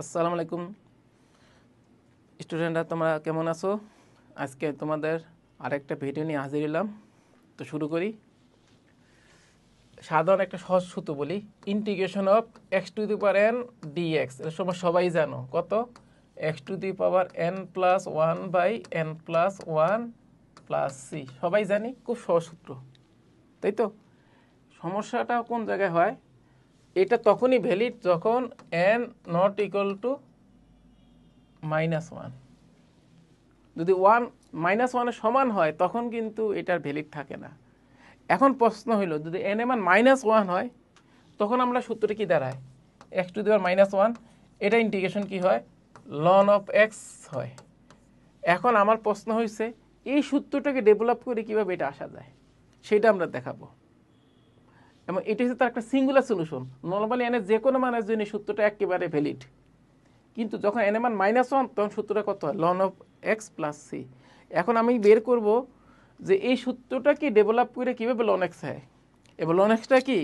আসসালামু আলাইকুম স্টুডেন্টরা, তোমরা কেমন আছো? আজকে তোমাদের আরেকটা ভিডিও নিয়ে হাজির হলাম। তো শুরু করি। সাধারণ একটা সহজ সূত্র বলি, integration of x to the power n dx. এটা সবাই জানো, কত? X to the power n plus one by n plus one plus c. সবাই জানি, খুব সহজ সূত্র, তাই তো? সমস্যাটা কোন জায়গায় হয়? এটা তখনই ভ্যালিড যখন এন নট ইকুয়াল টু -1। যদি -1 সমান হয় তখন কিন্তু এটার ভ্যালিড থাকে না। এখন প্রশ্ন হইল, যদি n এর মান -1 হয় তখন আমরা সূত্রটা কি দাঁড়ায়? এক্স টু দি পাওয়ার -1, এটা ইন্টিগ্রেশন কি হয়? লন অফ এক্স হয়। এখন আমার প্রশ্ন হয়েছে, এই সূত্রটাকে ডেভেলপ করে কিভাবে এটা আসা যায় সেটা আমরা দেখাবো। এবং এটা হচ্ছে তার একটা সিঙ্গুলার সলিউশন। নর্মালি এনের যে কোনো মানের জন্য এই সূত্রটা একেবারে ভ্যালিড, কিন্তু যখন n এর মান -1 তখন সূত্রটা কত হয়? Ln of x plus c. এখন আমি বের করব যে এই সূত্রটাকে ডেভেলপ করে কীভাবে লন এক্স হয়। এবং লন এক্সটা কি?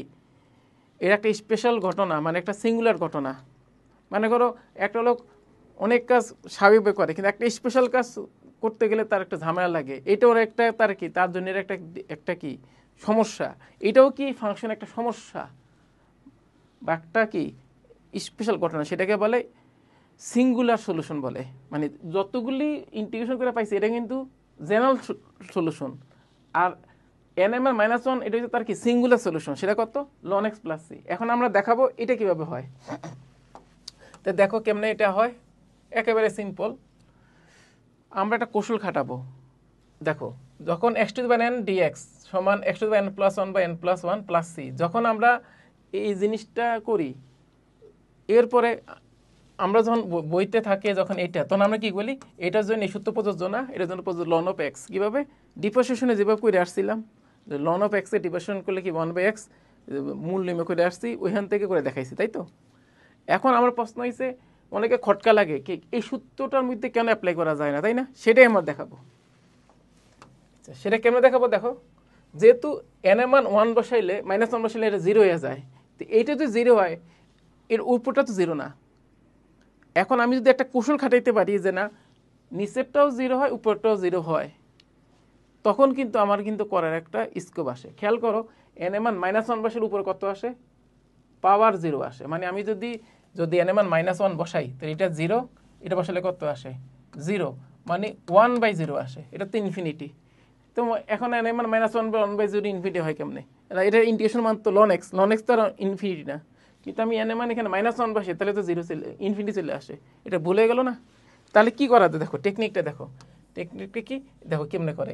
এর একটা স্পেশাল ঘটনা, মানে একটা সিঙ্গুলার ঘটনা। মানে করো একটা লোক অনেক কাজ স্বাভাবিক করে, কিন্তু একটা স্পেশাল কাজ করতে গেলে তার একটা ঝামেলা লাগে। এটাও একটা তার কি, তার জন্য একটা কি সমস্যা। এটাও কি ফাংশন একটা সমস্যা বা একটা কি স্পেশাল ঘটনা, সেটাকে বলে সিঙ্গুলার সলিউশন বলে। মানে যতগুলি ইন্টিগ্রেশন করে পাইছে এটা কিন্তু জেনারেল সলিউশন। আর n এর মান -1 এটা হচ্ছে তার কি সিঙ্গুলার সলিউশন। সেটা কত? Ln x plus c. এখন আমরা দেখাবো এটা কিভাবে হয়। তো দেখো কেমনে এটা হয়, একেবারে সিম্পল। আমরা একটা কৌশল খাটাবো। দেখো, যখন x to the power n dx সমান x to the power n plus 1 by n plus 1 plus c, যখন আমরা এই জিনিসটা করি, এরপরে আমরা যখন বইতে থাকে যখন এটা, তখন আমরা কি বলি? এটার জন্য এই সূত্র প্রযোজ্য না, এটার জন্য প্রযোজ্য লন অফ এক্স। কীভাবে? ডিফারেন্সিয়েশনে যেভাবে করে আসছিলাম, যে লন অফ এক্সে ডিফারেন্সিয়েশন করলে কি 1/x মূল নেমে করে আসছি, ওইখান থেকে করে দেখাইছি, তাই তো? এখন আমার প্রশ্ন হয়েছে, অনেকে খটকা লাগে কি এই সূত্রটার মধ্যে কেন অ্যাপ্লাই করা যায় না, তাই না? সেটাই আমরা দেখাবো। সেটা কেমন দেখাবো? দেখো, যেহেতু n এর মান 1 বসাইলে -1 বসাইলে এটা 0 হয়ে যায়, তো এইটা যদি 0 হয় এর উপরটা তো 0 না। এখন আমি যদি একটা কৌশল খাটাইতে পারি যে না, নিচেরটাও 0 হয় উপরটাও 0 হয়, তখন কিন্তু আমার কিন্তু করার একটা স্কোপ আসে। খেয়াল করো, n এর মান -1 বসাইলে উপরে কত আসে? পাওয়ার 0 আসে। মানে আমি যদি n এর মান -1 বসাই, তো এটা 0, এটা বসালে কত আসে? 0, মানে 1/0 আসে। এটা তো ইনফিনিটি। তো এখন n এর মান -1 বা 1/0 ইনফিনিটি হয় কেমনে? এটা ইন্টিগ্রেশন মান তো লন এক্স তো আর ইনফিনিটি না। কিন্তু আমি n এর মান এখানে -1 বসে, তাহলে তো 0 চলে ইনফিনিটি চলে আসে। এটা ভুলে গেল না? তাহলে কি করা যায়? দেখো টেকনিকটা দেখো। টেকনিকটা কি দেখো কেমনে করে।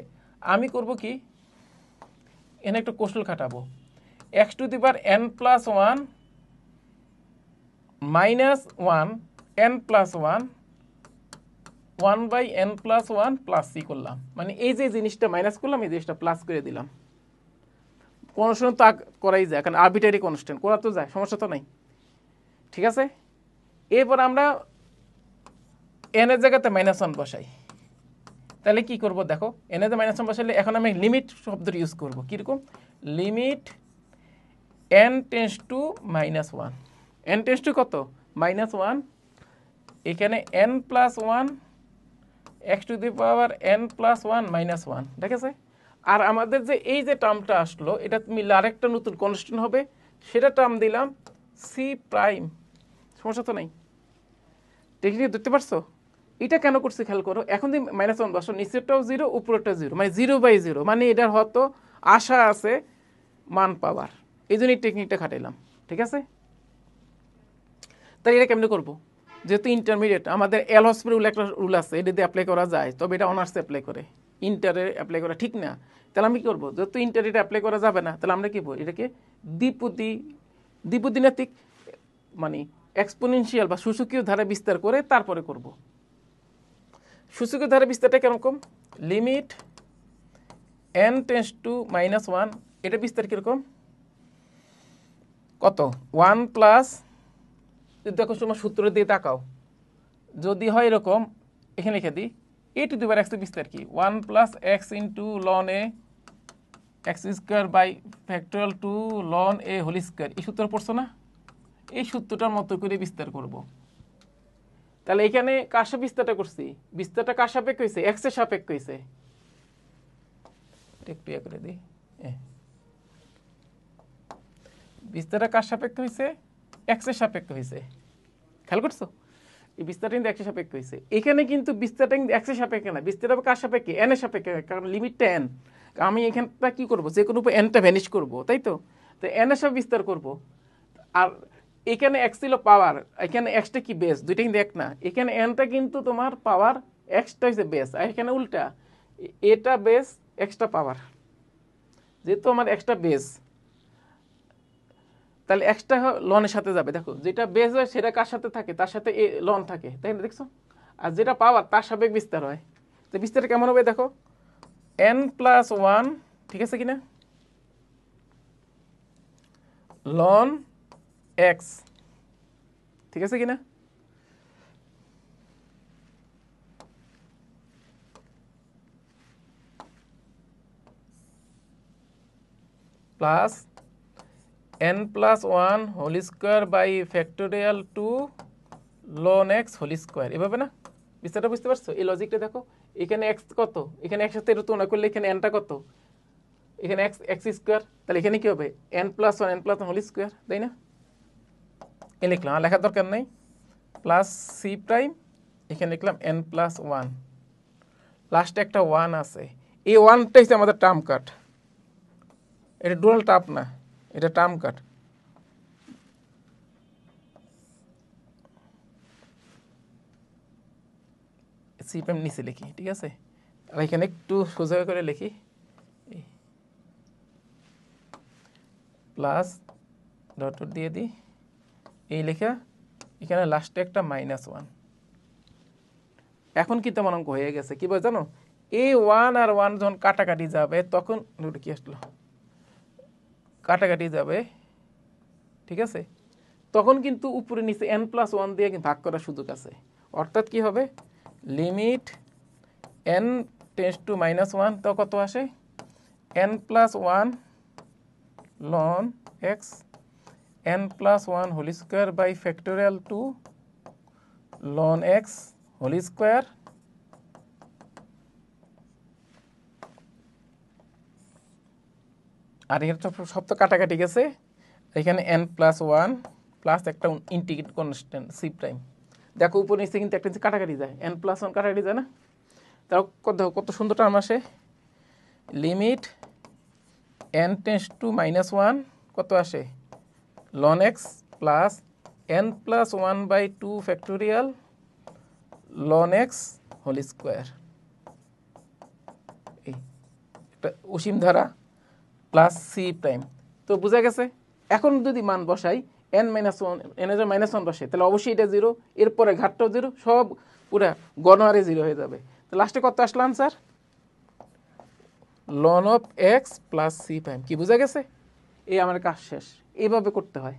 আমি করব কি, এনে একটা কৌশল খাটাবো। X to the power n plus 1 -1 n plus 1 1 by n plus 1 plus C করলাম। মানে এই যে জিনিসটা মাইনাস করলাম, এই জিনিসটা প্লাস করে দিলাম। কনস্ট্যান্ট তো করাই যায়, কারণ আরবিটারি কনস্ট্যান্ট করা তো যায়, সমস্যা তো নাই। ঠিক আছে, এরপর আমরা n এর জায়গাতে -1 বসাই। তাহলে কি করব? দেখো, n এর -1 বসালে এখন আমি লিমিট শব্দটা ইউজ করব। কীরকম? Limit n tends to -1। n tends to কত? -1। এখানে n plus 1 x to the power n plus 1 -1, ঠিক আছে? আর আমাদের যে এই যে টার্মটা আসলো, এটা মিলে আরেকটা নতুন কনস্ট্যান্ট হবে, সেটা টার্ম দিলাম সি প্রাইম। সমস্যা তো নাই। টেকনিক দেখতে পারছো? এটা কেন করছি খেয়াল করো। এখন যদি -1 বসো, নিচেরটাও 0 উপরেরটাও 0, মানে 0/0, মানে এটার হয়তো আশা আছে মান পাওয়ার। এই জন্য এই টেকনিকটা খাটাইলাম, ঠিক আছে? তাই এটা কেমনে করবো? যেহেতু ইন্টারমিডিয়েট, আমাদের এল হসপিটাল একটা রুল আছে, এটা দিয়ে অ্যাপ্লাই করা যায়, তবে এটা অনার্সে অ্যাপ্লাই করে, ইন্টারে অ্যাপ্লাই করা ঠিক না। তাহলে আমি কী করবো? যেহেতু ইন্টারে এটা অ্যাপ্লাই করা যাবে না, তাহলে আমরা কী বলি? এটাকে দ্বিপদীনাত্মিক মানে এক্সপোনেনশিয়াল বা সূচকীয় ধারা বিস্তার করে তারপরে করব। সূচকীয় ধারা বিস্তারটা কেরকম? লিমিট n টেন্স টু -1, এটা বিস্তার কীরকম? কত? 1 প্লাস, দেখো তোমার সূত্র দিয়ে তাকাও, যদি হয় এরকম, এখানে লিখে দিই a to the power x বিস্তার কি? 1 plus x into ln a x square by factorial two ln a whole square. এই সূত্র পড়ছো না? এই সূত্রটার মতো করে বিস্তার করব। তাহলে এখানে কার সাপেক্ষে বিস্তারটা করছি? বিস্তারটা কার সাপেক্ষে হয়েছে? এক্স এর সাপেক্ষে হয়েছে। একটু ইয়ে করে দিই, বিস্তারটা কার সাপেক্ষে হয়েছে? এক্স এর সাপেক্ষে হয়েছে। খেয়াল করছো? এই বিস্তারটা কিন্তু এক্স এর সাপেক্ষে হয়েছে। এখানে কিন্তু বিস্তারটা কিন্তু এক্স এর সাপেক্ষে না, বিস্তারটা হবে কার সাপেক্ষে? এন এর সাপেক্ষে, কারণ লিমিটটা এন। আমি এখানটা কি করব? যে কোনো উপর এনটা ভ্যানিশ করব, তাই তো? তো এন এর সাথে বিস্তার করব। আর এখানে এক্স ছিল পাওয়ার, এখানে এক্সটা কি বেস, দুইটা কিন্তু এক না। এখানে এনটা কিন্তু তোমার পাওয়ার, এক্সটা হচ্ছে বেস, আর এখানে উল্টা, এটা বেস, এক্সটা পাওয়ার। যেহেতু আমার এক্সটা বেস, তাহলে এক্সটা লনের সাথে যাবে। দেখো, যেটা বেস হয় সেটা কার সাথে থাকে? তার সাথে এ লন থাকে, তাই না? দেখছো? আর যেটা পাওয়ার তার সাপেক্ষে বিস্তার হয়। তো বিস্তারটা কেমন হবে দেখো, এন প্লাস ওয়ান, ঠিক আছে কিনা, লন এক্স, ঠিক আছে কিনা, plus n plus one whole square by factorial two ln x whole square. এভাবে না? বিস্তারটা বুঝতে পারছো? এই লজিকটা দেখো, এখানে এক্স কত, এখানে এক্স সাথে এটা তুলনা করলে এখানে এনটা কত, এখানে এক্স, এক্স স্কোয়ার, তাহলে এখানে কি হবে? N plus one, n plus one whole square, তাই না? এ লিখলাম, আর লেখার দরকার নেই। প্লাস সি প্রাইম, এখানে লিখলাম এন প্লাস ওয়ান, লাস্টে একটা ওয়ান আছে। এই ওয়ানটা হচ্ছে আমাদের টার্ম কাট, এটা ডুয়াল টার্ম না, এটা টার্ম কাট। সি প্রাইম নিচে লিখি, ঠিক আছে? আর এখানে একটু সোজা করে লিখি, প্লাস ডট ডট দিয়ে দিই, এই লেখা, এখানে লাস্টে একটা মাইনাস ওয়ান। এখন কিন্তু আমার অঙ্ক হয়ে গেছে। কি বলে জানো? এই ওয়ান আর ওয়ান যখন কাটাকাটি যাবে তখন, কি আসলো, কাটাকাটি যাবে, ঠিক আছে? তখন কিন্তু উপরে নিচে এন প্লাস ওয়ান দিয়ে ভাগ করার সুযোগ আছে। অর্থাৎ কি হবে, limit n tends to minus one, তো কত আসে? N plus one ln x n plus one whole square by factorial two ln x whole square আর এর সব তো কাটাকাটি গেছে। এখানে এন প্লাস ওয়ান প্লাস একটা ইন্টিগ্রেট কনস্ট্যান্ট সি প্রাইম। দেখো উপর নিচে কিন্তু একটা কাটাকাটি যায়, এন প্লাস ওয়ান কাটাকাটি যায় না? তাও কত সুন্দর টার্ম আসে, limit n tends to minus one, কত আসে? Ln x plus n plus one by two factorial ln x whole square. এই একটা অসীম ধারা প্লাস সি প্রাইম। তো বোঝা গেছে? এখন যদি মান বসাই, এন মাইনাস ওয়ান, এন এর মাইনাস ওয়ান বসে, তাহলে অবশ্যই এটা জিরো, এরপরে ঘাটটাও জিরো, সব পুরা গণহারে জিরো হয়ে যাবে। তো লাস্টে কত আসলো answer? Ln of x plus c prime. কি বোঝা গেছে? এই আমার কাজ শেষ, এইভাবে করতে হয়।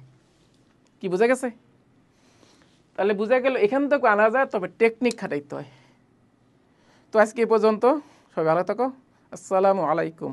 কি বোঝা গেছে? তাহলে বোঝা গেল এখান থেকে আনা যায়, তবে টেকনিক খাটাইতে হয়। তো আজকে এই পর্যন্ত, সবাই ভালো থাকো, আসসালামু আলাইকুম।